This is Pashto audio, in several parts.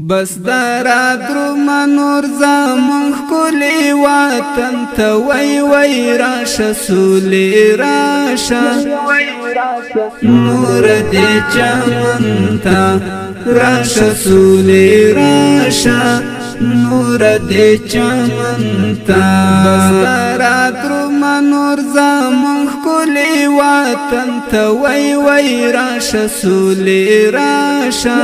بس دارا درم نور زمون خلی وطن تا وی وی راشه سولی راشه نور دی چمن تا راشه سولی راشه نور دی چمن تا بس دارا درم نور زمون خلی وطن تا وی وی راشه سولی راشه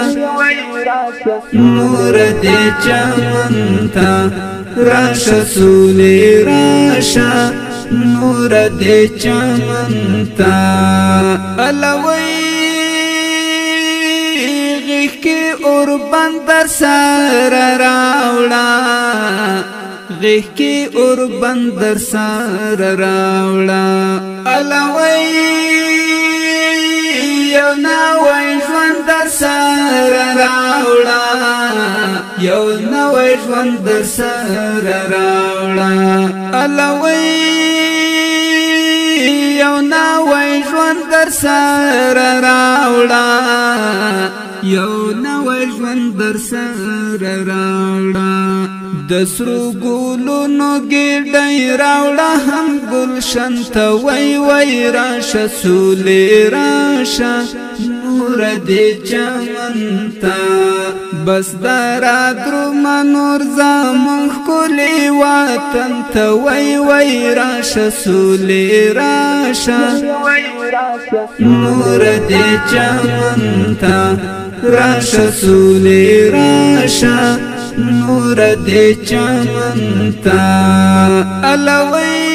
نور دی چمن تا راشه سولی راشه نور دی چمن تا الوی غیخ کی اور بندر سر راوڑا غیخ کی اور بندر سر راوڑا الوی یو نوی ژوند در سر راوڑا یو نوی ژوند در سر راوڑا الوی یو نوی ژوند در سر راوڑا یو نوی ژوند در سر راوڑا دسرو گولو نو گیڑای راوڑا هم گلشن تا وی وی راشه سولی راشه نور دی چمن تا بس دارا درم نور زمون خلی وطن تا وی وی راشه سولی راشه نور دی چمن تا راشه سولی راشه نور دی چمن تا الوی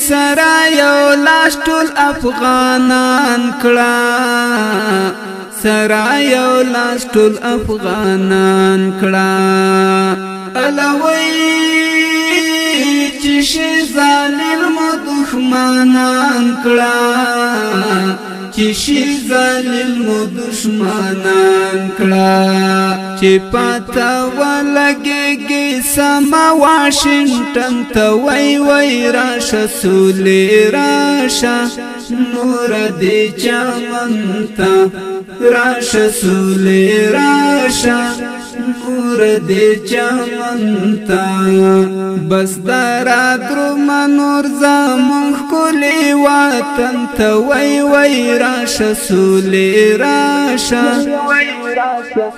سرا یو لاس ټول افغانان کړه سرا یو لاس ټول افغانان کړه الوی چې شي ظالم دښمنان کړه چې شي ظالم دشمنان کړه چې پتا ولګيږي سما واشنگټن ته وی وی راشه سولی راشه نور دی چمن ته راشه سولی راشه نور دی چمن ته بس دارا درم نور زمون خلی وطن ته وی وی راشه سولی راشه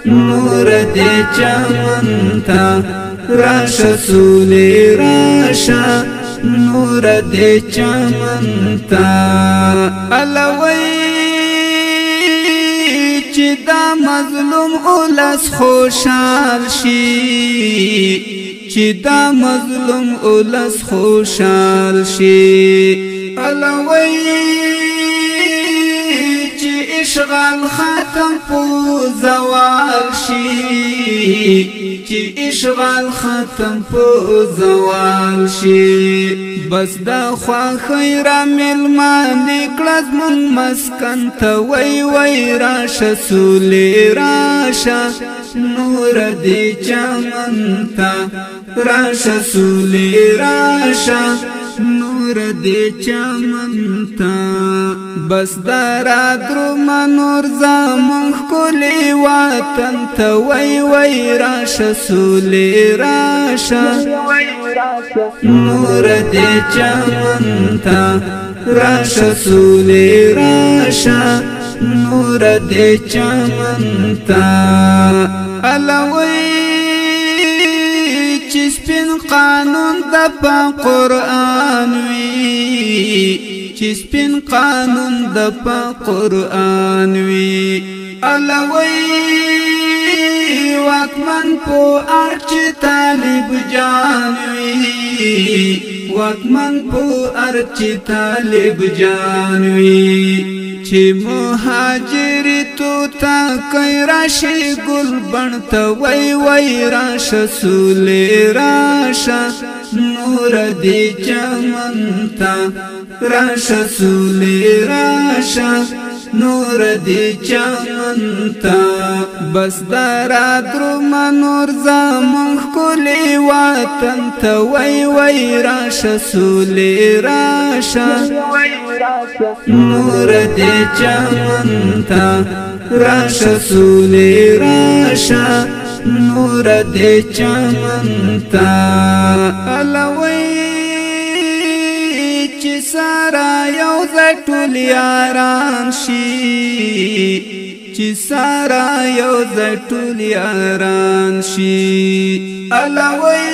نور دی چمن ته راشه سولی راشه نور دی چمن ته الوی چې دا مظلوم اولس خوشحال شي چې دا مظلوم اولس خوشحال شي الوی چې اشغال ختم پو زوال شي چې اشغال ختم پو زوال شي بس دا خواخی را ملمانی کلز من مسکن تا وی وی راشه سولی راشه نور دی چمن تا راشه سولی راشه نور دی چمن تا بس دارا درم نور زمون خلی وطن تا وی وی راشه سولی راشه نور دی چمن تا راشه سولی راشه نور دی چمن تا الوی چې سپین قانون د په قرآن وی چې سپین قانون د په قرآن وی الوی واکمن پو ارچ طالب جان وی واکمن پو ارچ طالب جان وی چې مهاجر تو تا کای راشي ګل بڼ ته وی وی راشه سولی راشه نور دی چمن تا راشه سولی راشه نور دی چمن تا بس دارا درم نور زمون خلی وطن تا وی وی راشه سولی راشه نور دی چمن تا راشه سولی راشه راشا نور دې چمن تا الوي چې سارا یو ځای ټول یاران شي چې سارا یو ځای ټول یاران شي الوي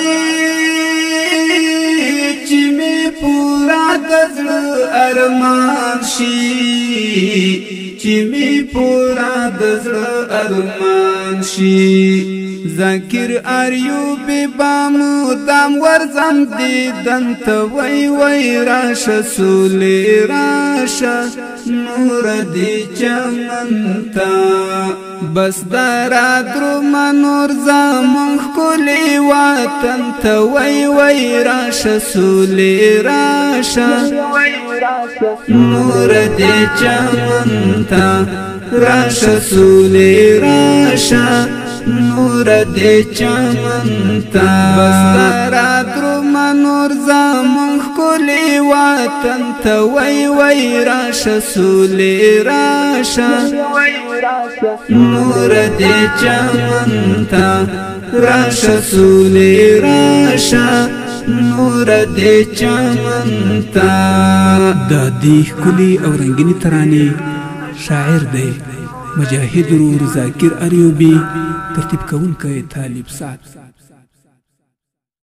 چې می پورا د زړه ارمان شي چې می پورا د زړه ارمان شي ذکر ایوبی بامو دام ورزم دیدن ته وای وای راشه سولې راشه نور دې چمن تا بس دارا درم نور زمون ښکلی وطن ته وای وای راشه سولې راشه نور دې چمن تا راشه سولې راشه نور دې چمن تا بس دارا درم نور زمون ښکلی وطن ته وای وای راشه سولې راشه نور دې چمن تا راشه سولې راشه نور دې چمن تا د دې ښکلي او رنګینې ترانې شاعر دی مجاهد ورور ذاکر ایوبی ترتیب کوونکی طالب سعد